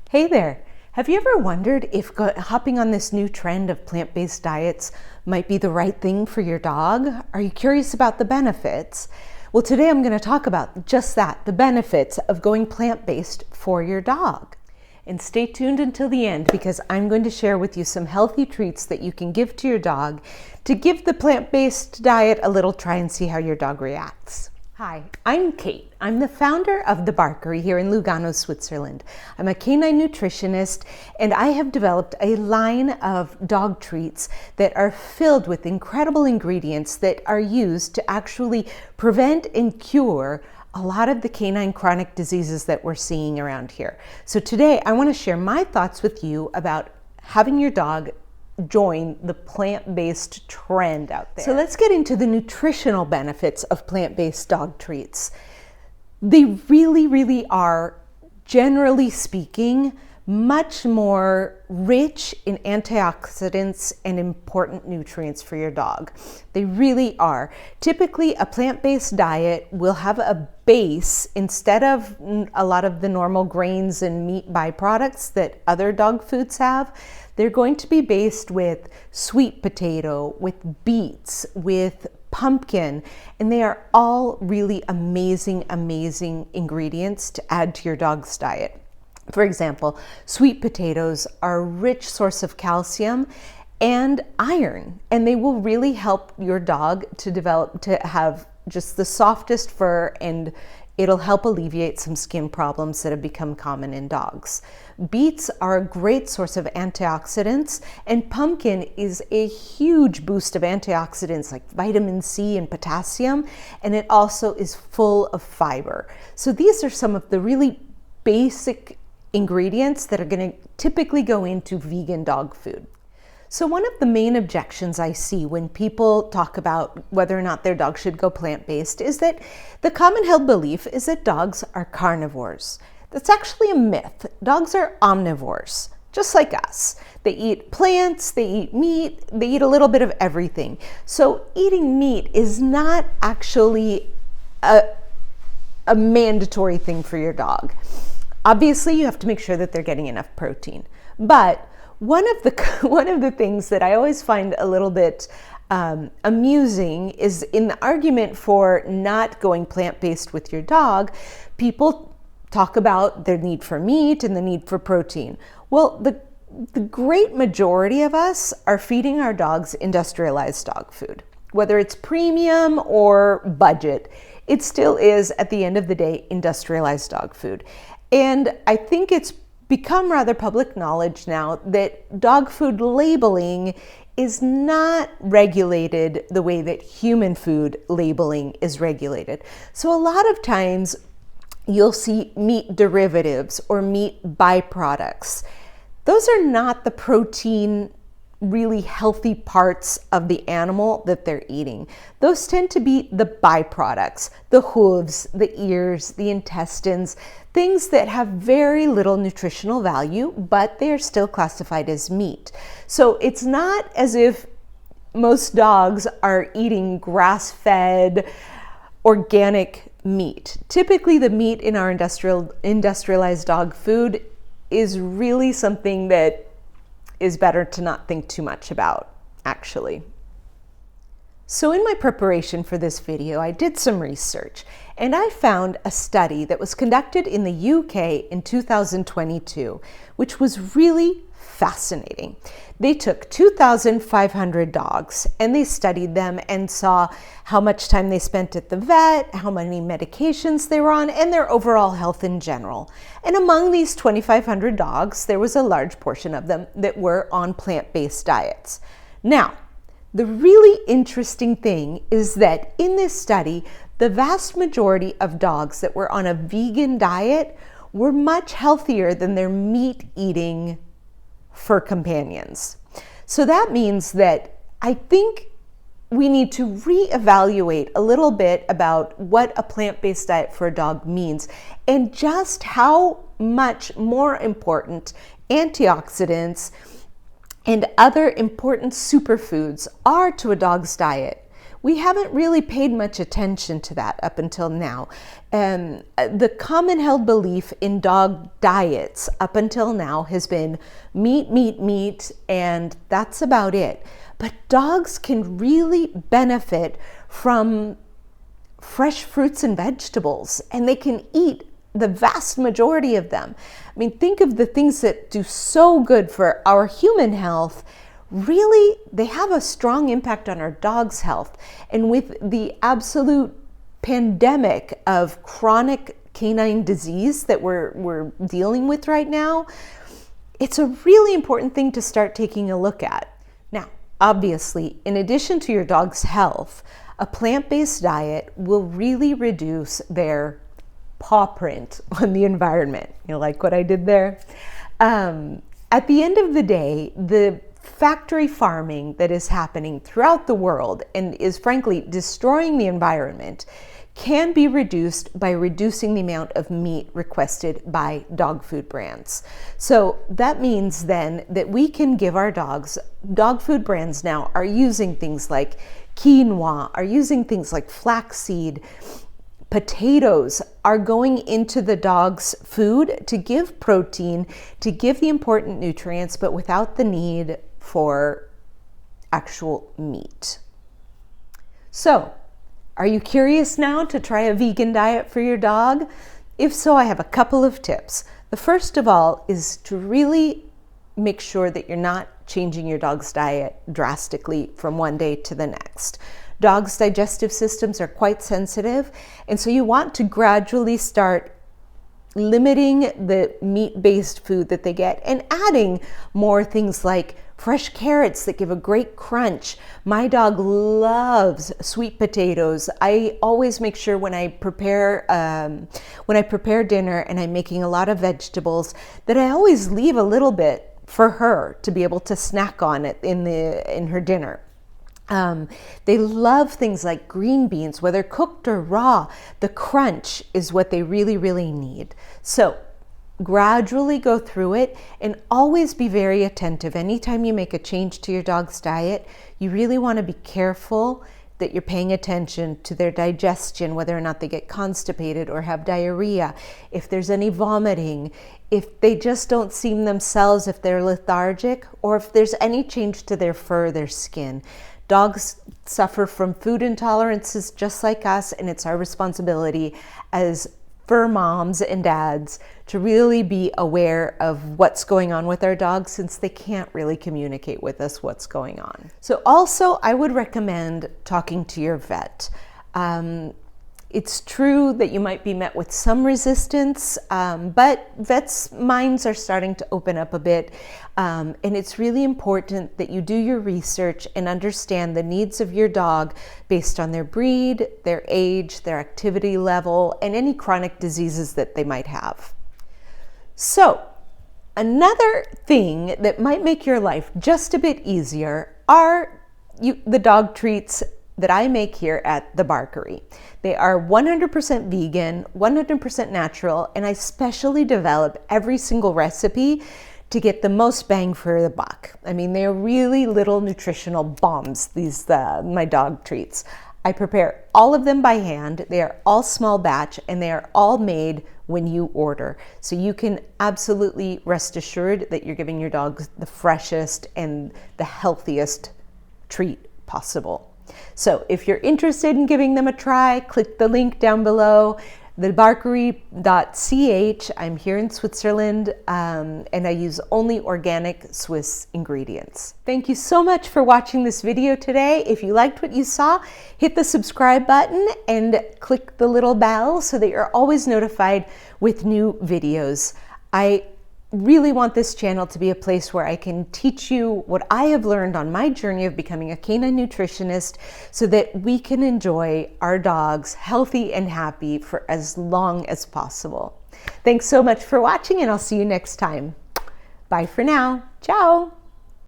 Hey there! Have you ever wondered if hopping on this new trend of plant-based diets might be the right thing for your dog? Are you curious about the benefits? Well, today I'm going to talk about just that, the benefits of going plant-based for your dog. And stay tuned until the end because I'm going to share with you some healthy treats that you can give to your dog to give the plant-based diet a little try and see how your dog reacts. Hi, I'm Kate. I'm the founder of the Barkery here in Lugano, Switzerland. I'm a canine nutritionist and I have developed a line of dog treats that are filled with incredible ingredients that are used to actually prevent and cure a lot of the canine chronic diseases that we're seeing around here. So today I want to share my thoughts with you about having your dog join the plant-based trend out there. So let's get into the nutritional benefits of plant-based dog treats. They really are, generally speaking, much more rich in antioxidants and important nutrients for your dog. They really are. Typically, a plant-based diet will have a base instead of a lot of the normal grains and meat byproducts that other dog foods have. They're going to be based with sweet potato, with beets, with pumpkin, and they are all really amazing ingredients to add to your dog's diet. For example, sweet potatoes are a rich source of calcium and iron, and they will really help your dog to have just the softest fur, and it'll help alleviate some skin problems that have become common in dogs. Beets are a great source of antioxidants, and pumpkin is a huge boost of antioxidants like vitamin C and potassium, and it also is full of fiber. So these are some of the really basic ingredients that are going to typically go into vegan dog food. So one of the main objections I see when people talk about whether or not their dog should go plant-based is that the common held belief is that dogs are carnivores. That's actually a myth. Dogs are omnivores, just like us. They eat plants, they eat meat, they eat a little bit of everything. So eating meat is not actually a mandatory thing for your dog. Obviously, you have to make sure that they're getting enough protein. But one of the things that I always find a little bit amusing is in the argument for not going plant-based with your dog, people talk about their need for meat and the need for protein. Well, the great majority of us are feeding our dogs industrialized dog food. Whether it's premium or budget, it still is, at the end of the day, industrialized dog food. And I think it's become rather public knowledge now that dog food labeling is not regulated the way that human food labeling is regulated. So a lot of times you'll see meat derivatives or meat byproducts. Those are not the protein really healthy parts of the animal that they're eating. Those tend to be the byproducts, the hooves, the ears, the intestines, things that have very little nutritional value, but they are still classified as meat. So it's not as if most dogs are eating grass-fed, organic meat. Typically, the meat in our industrialized dog food is really something that is better to not think too much about, actually. So in my preparation for this video, I did some research and I found a study that was conducted in the UK in 2022, which was really fascinating. They took 2,500 dogs and they studied them and saw how much time they spent at the vet, how many medications they were on, and their overall health in general. And among these 2,500 dogs, there was a large portion of them that were on plant-based diets. Now, the really interesting thing is that in this study, the vast majority of dogs that were on a vegan diet were much healthier than their meat-eating fur companions. So that means that I think we need to reevaluate a little bit about what a plant-based diet for a dog means and just how much more important antioxidants and other important superfoods are to a dog's diet. we haven't really paid much attention to that up until now. The common held belief in dog diets up until now has been meat, meat, meat, and that's about it. But dogs can really benefit from fresh fruits and vegetables, and they can eat the vast majority of them. I mean, think of the things that do so good for our human health. Really, they have a strong impact on our dog's health. And with the absolute pandemic of chronic canine disease that we're dealing with right now, it's a really important thing to start taking a look at. Now, obviously, in addition to your dog's health, a plant-based diet will really reduce their paw print on the environment. You like what I did there? At the end of the day, the factory farming that is happening throughout the world and is frankly destroying the environment can be reduced by reducing the amount of meat requested by dog food brands. So that means then that we can give our dogs, dog food brands now are using things like quinoa, are using things like flaxseed, potatoes are going into the dog's food to give protein, to give the important nutrients, but without the need for actual meat. So, are you curious now to try a vegan diet for your dog? If so, I have a couple of tips. The first of all is to really make sure that you're not changing your dog's diet drastically from one day to the next. Dogs' digestive systems are quite sensitive, and so you want to gradually start limiting the meat-based food that they get and adding more things like fresh carrots that give a great crunch. My dog loves sweet potatoes. I always make sure when I prepare dinner and I'm making a lot of vegetables that I always leave a little bit for her to be able to snack on it in her dinner. They love things like green beans, whether cooked or raw. The crunch is what they really, really need. So gradually go through it and always be very attentive. Anytime you make a change to your dog's diet, you really want to be careful that you're paying attention to their digestion, whether or not they get constipated or have diarrhea, if there's any vomiting, if they just don't seem themselves, if they're lethargic, or if there's any change to their fur, their skin. Dogs suffer from food intolerances just like us, and it's our responsibility as fur moms and dads to really be aware of what's going on with our dogs, since they can't really communicate with us what's going on. So also, I would recommend talking to your vet. It's true that you might be met with some resistance, but vets' minds are starting to open up a bit. And it's really important that you do your research and understand the needs of your dog based on their breed, their age, their activity level, and any chronic diseases that they might have. So, another thing that might make your life just a bit easier are the dog treats that I make here at the Barkery. They are 100% vegan, 100% natural, and I specially develop every single recipe to get the most bang for the buck. I mean, they're really little nutritional bombs, these my dog treats. I prepare all of them by hand. They are all small batch, and they are all made when you order. So you can absolutely rest assured that you're giving your dog the freshest and the healthiest treat possible. So if you're interested in giving them a try, click the link down below, thebarkery.ch. I'm here in Switzerland, and I use only organic Swiss ingredients. Thank you so much for watching this video today. If you liked what you saw, hit the subscribe button and click the little bell so that you're always notified with new videos. I really want this channel to be a place where I can teach you what I have learned on my journey of becoming a canine nutritionist so that we can enjoy our dogs healthy and happy for as long as possible. Thanks so much for watching, and I'll see you next time. Bye for now. Ciao.